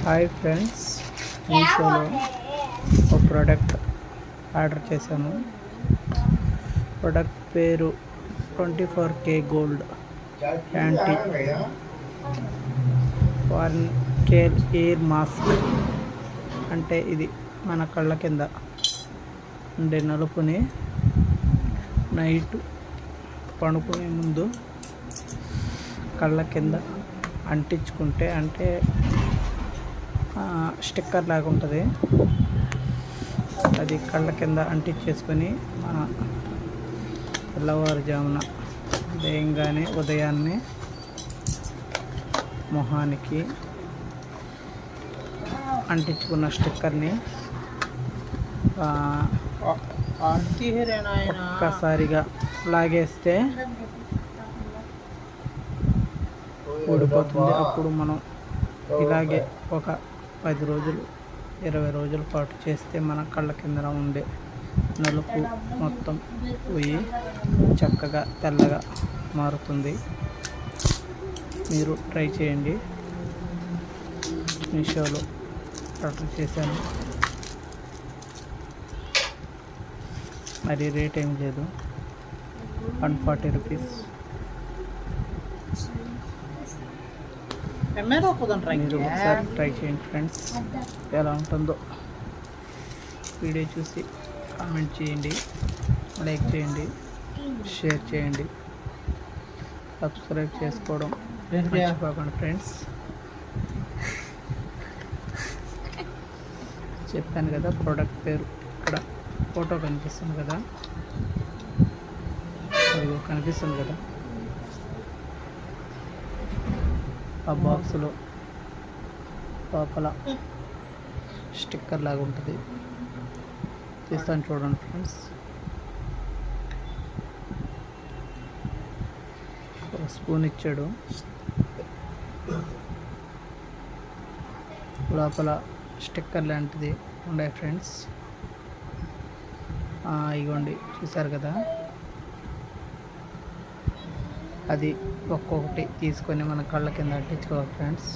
Hi friends, మీషోలో ఒక product order చేశాను. ప్రోడక్ట్ పేరు 24K gold anti foreign care air mask. అంటే ఇది మన కళ్ళ కింద ఉండే నలుపుని నైట్ పడుకునే ముందు కళ్ళ కింద అంటించుకుంటే, అంటే స్టిక్కర్ లాగా ఉంటుంది. అది కళ్ళ కింద అంటించేసుకొని మన తెల్లవారుజామున ఉదయాన్నే మొహానికి అంటించుకున్న స్టిక్కర్ని ఒక్కసారిగా లాగేస్తే ఊడిపోతుంది. అప్పుడు మనం ఇలాగే ఒక 10 రోజులు 20 రోజుల పాటు చేస్తే మన కళ్ళ కింద ఉండే నలుపు మొత్తం పోయి చక్కగా తెల్లగా మారుతుంది. మీరు ట్రై చేయండి. మీషోలో ఆర్డర్ చేశాను. మరి రేట్ ఏం లేదు, 140 రూపీస్. మీరు ఒకసారి ట్రై చేయండి ఫ్రెండ్స్, ఎలా ఉంటుందో వీడియో చూసి కామెంట్ చేయండి, లైక్ చేయండి, షేర్ చేయండి, సబ్స్క్రైబ్ చేసుకోవడం మర్చిపోకండి ఫ్రెండ్స్. చెప్పాను కదా, ప్రోడక్ట్ పేరు ఇక్కడ ఫోటో కనిపిస్తుంది కదా, అది కనిపిస్తుంది కదా, ఆ బాక్స్లో లోపల స్టిక్కర్ లాగా ఉంటుంది. తీస్తాను చూడండి ఫ్రెండ్స్. ఒక స్పూన్ ఇచ్చాడు, లోపల స్టిక్కర్ లాంటిది ఉన్నాయి ఫ్రెండ్స్. ఇగోండి, చూసారు కదా, అది ఒక్కొక్కటి తీసుకొని మన కళ్ళ కింద అంటించుకోవాలి ఫ్రెండ్స్.